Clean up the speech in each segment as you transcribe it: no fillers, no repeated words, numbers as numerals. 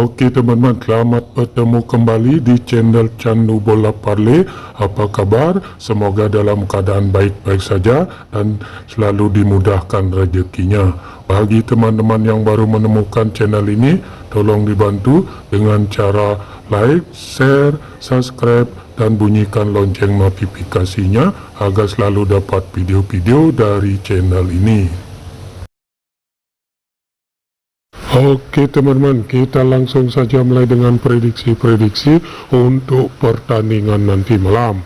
Oke teman-teman, selamat bertemu kembali di channel Candu Bola Parley. Apa kabar? Semoga dalam keadaan baik-baik saja dan selalu dimudahkan rezekinya. Bagi teman-teman yang baru menemukan channel ini, tolong dibantu dengan cara like, share, subscribe, dan bunyikan lonceng notifikasinya agar selalu dapat video-video dari channel ini. Oke teman-teman, kita langsung saja mulai dengan prediksi-prediksi untuk pertandingan nanti malam.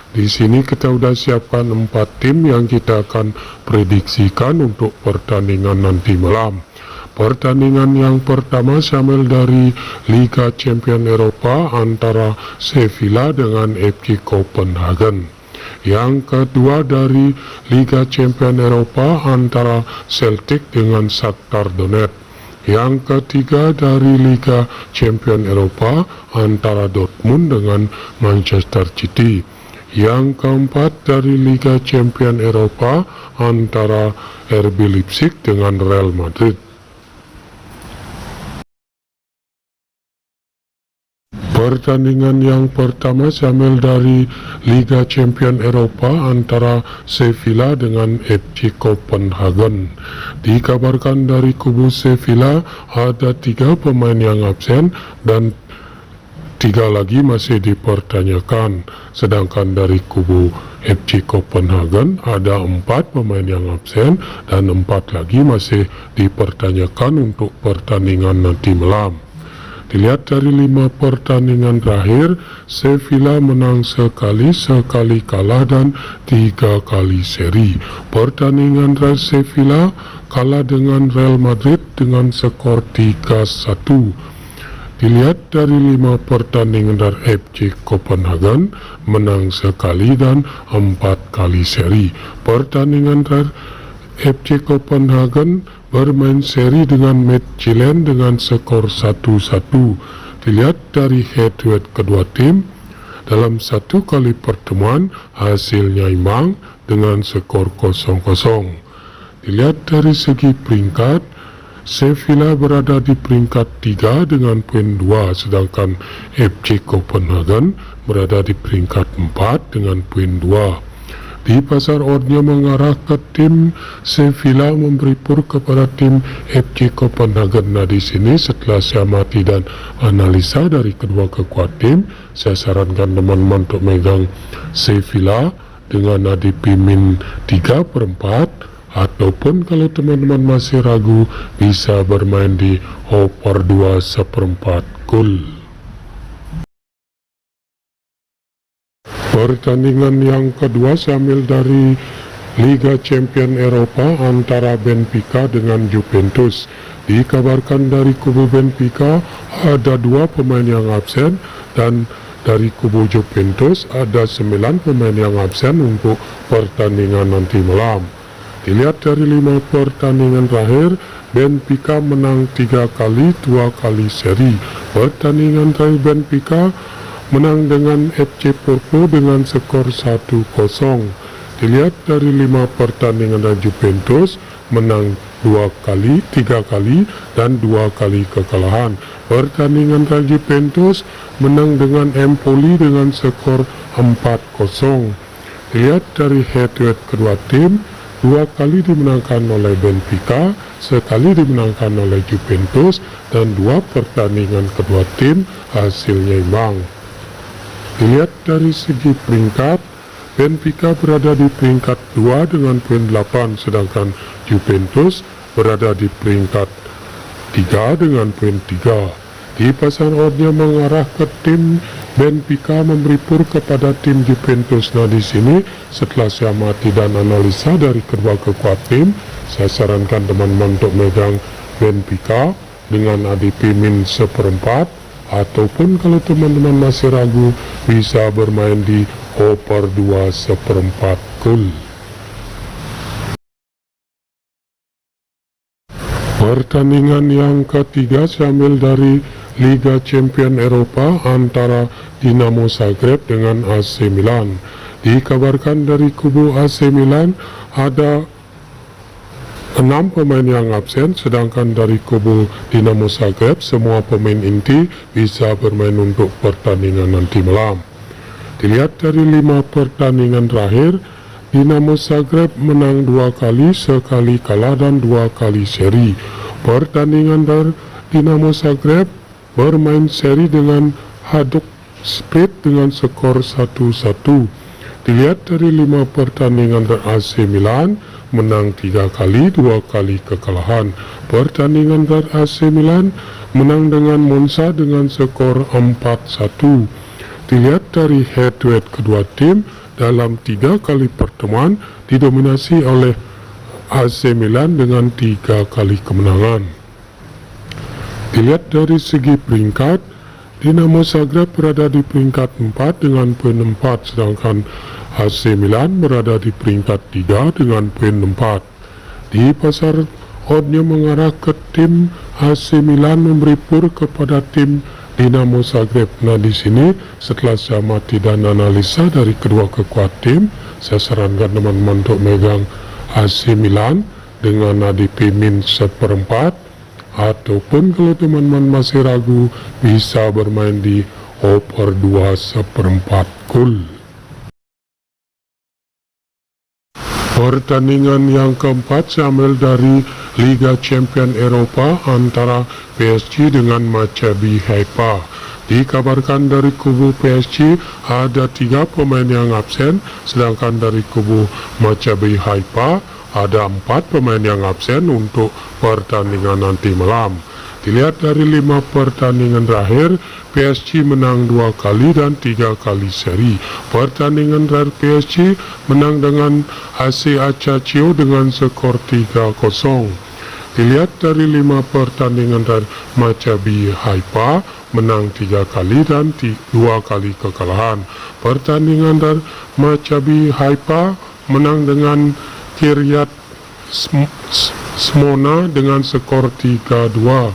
Di sini kita udah siapkan 4 tim yang kita akan prediksikan untuk pertandingan nanti malam. Pertandingan yang pertama sambil dari Liga Champions Eropa antara Sevilla dengan FC Copenhagen. Yang kedua dari Liga Champions Eropa antara Celtic dengan Shakhtar Donetsk. Yang ketiga dari Liga Champions Eropa antara Dortmund dengan Manchester City. Yang keempat dari Liga Champions Eropa antara RB Leipzig dengan Real Madrid. Pertandingan yang pertama sambil dari Liga Champions Eropa antara Sevilla dengan FC Copenhagen. Dikabarkan dari kubu Sevilla ada 3 pemain yang absen dan 3 lagi masih dipertanyakan. Sedangkan dari kubu FC Copenhagen ada 4 pemain yang absen dan 4 lagi masih dipertanyakan untuk pertandingan nanti malam. Dilihat dari 5 pertandingan terakhir, Sevilla menang sekali kalah dan 3 kali seri. Pertandingan terakhir Sevilla kalah dengan Real Madrid dengan skor 3-1. Dilihat dari 5 pertandingan dari FC Copenhagen menang sekali dan 4 kali seri. Pertandingan terakhir FC Copenhagen bermain seri dengan Midtjylland dengan skor 1-1. Dilihat dari head-to-head kedua tim, dalam 1 kali pertemuan hasilnya imbang dengan skor 0-0. Dilihat dari segi peringkat, Sevilla berada di peringkat 3 dengan poin 2, sedangkan FC Copenhagen berada di peringkat 4 dengan poin 2. Di pasar oddsnya mengarah ke tim Sevilla memberi pur kepada tim FC Copenhagen. Nah di sini setelah saya amati dan analisa dari kedua kekuatan tim, saya sarankan teman-teman untuk megang Sevilla dengan ADP min 3/4, ataupun kalau teman-teman masih ragu bisa bermain di over 2/4 gol. Pertandingan yang kedua sambil dari Liga Champions Eropa antara Benfica dengan Juventus. Dikabarkan dari kubu Benfica ada 2 pemain yang absen dan dari kubu Juventus ada 9 pemain yang absen untuk pertandingan nanti malam. Dilihat dari 5 pertandingan terakhir, Benfica menang 3 kali, 2 kali seri. Pertandingan terakhir Benfica menang dengan FC Porto dengan skor 1-0. Dilihat dari 5 pertandingan dari Juventus menang 2 kali, 3 kali, dan 2 kali kekalahan. Pertandingan dari Juventus menang dengan Empoli dengan skor 4-0. Dilihat dari head-to-head kedua tim, 2 kali dimenangkan oleh Benfica, sekali dimenangkan oleh Juventus, dan 2 pertandingan kedua tim hasilnya imbang. Dilihat dari segi peringkat, Benfica berada di peringkat 2 dengan poin 8, sedangkan Juventus berada di peringkat 3 dengan poin 3. Di pasar oddsnya mengarah ke tim Benfica memberi pur kepada tim Juventus. Nah di sini setelah saya amati dan analisa dari kedua kekuatan tim, saya sarankan teman-teman untuk megang Benfica dengan ADP min 1/4. Ataupun kalau teman-teman masih ragu bisa bermain di over 2/4 gol. Pertandingan yang ketiga sambil dari Liga Champions Eropa antara Dinamo Zagreb dengan AC Milan. Dikabarkan dari kubu AC Milan ada 6 pemain yang absen, sedangkan dari kubu Dinamo Zagreb semua pemain inti bisa bermain untuk pertandingan nanti malam. Dilihat dari 5 pertandingan terakhir, Dinamo Zagreb menang 2 kali, sekali kalah dan 2 kali seri. Pertandingan dari Dinamo Zagreb bermain seri dengan Hajduk Split dengan skor 1-1. Dilihat dari 5 pertandingan dari AC Milan, menang 3 kali, 2 kali kekalahan. Pertandingan dari AC Milan menang dengan Monza dengan skor 4-1. Dilihat dari head-to-head kedua tim, dalam 3 kali pertemuan didominasi oleh AC Milan dengan 3 kali kemenangan. Dilihat dari segi peringkat, Dinamo Zagreb berada di peringkat 4 dengan poin 4, sedangkan AC Milan berada di peringkat 3 dengan poin 4. Di pasar oddnya mengarah ke tim AC Milan memberi pur kepada tim Dinamo Zagreb. Nah, di sini setelah saya amati dan analisa dari kedua kekuatan tim, saya sarankan teman-teman untuk megang AC Milan dengan ADP min 1/4. Ataupun kalau teman-teman masih ragu, bisa bermain di over 2/4 gol. Pertandingan yang keempat saya ambil dari Liga Champion Eropa antara PSG dengan Maccabi Haifa. Dikabarkan dari kubu PSG ada 3 pemain yang absen, sedangkan dari kubu Maccabi Haifa ada 4 pemain yang absen untuk pertandingan nanti malam. Dilihat dari 5 pertandingan terakhir, PSG menang 2 kali dan 3 kali seri. Pertandingan terakhir PSG menang dengan AC Ajaccio dengan skor 3-0. Dilihat dari 5 pertandingan terakhir, Maccabi Haifa menang 3 kali dan 2 kali kekalahan. Pertandingan dari Maccabi Haifa menang dengan Kiryat Smona dengan skor 3-2.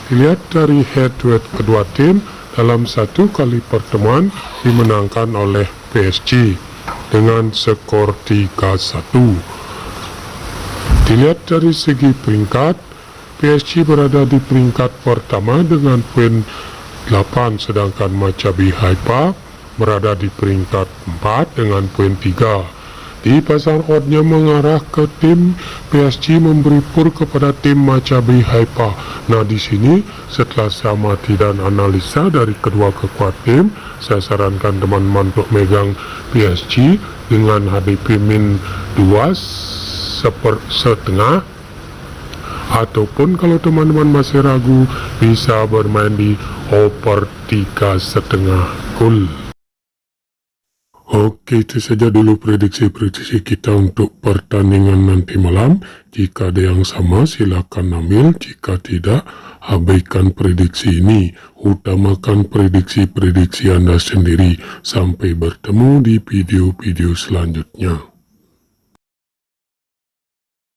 Dilihat dari head-to-head kedua tim, dalam 1 kali pertemuan dimenangkan oleh PSG dengan skor 3-1. Dilihat dari segi peringkat, PSG berada di peringkat pertama dengan poin 8, sedangkan Maccabi Haifa berada di peringkat 4 dengan poin 3. Di pasar oddnya mengarah ke tim PSG memberi pur kepada tim Maccabi Haifa. Nah, di sini setelah saya amati dan analisa dari kedua kekuatan tim, saya sarankan teman-teman untuk megang PSG dengan HDP min 2,5, ataupun kalau teman-teman masih ragu bisa bermain di over 3,5 gol. Oke, itu saja dulu prediksi kita untuk pertandingan nanti malam. Jika ada yang sama, silakan ambil. Jika tidak, abaikan prediksi ini. Utamakan prediksi Anda sendiri. Sampai bertemu di video-video selanjutnya.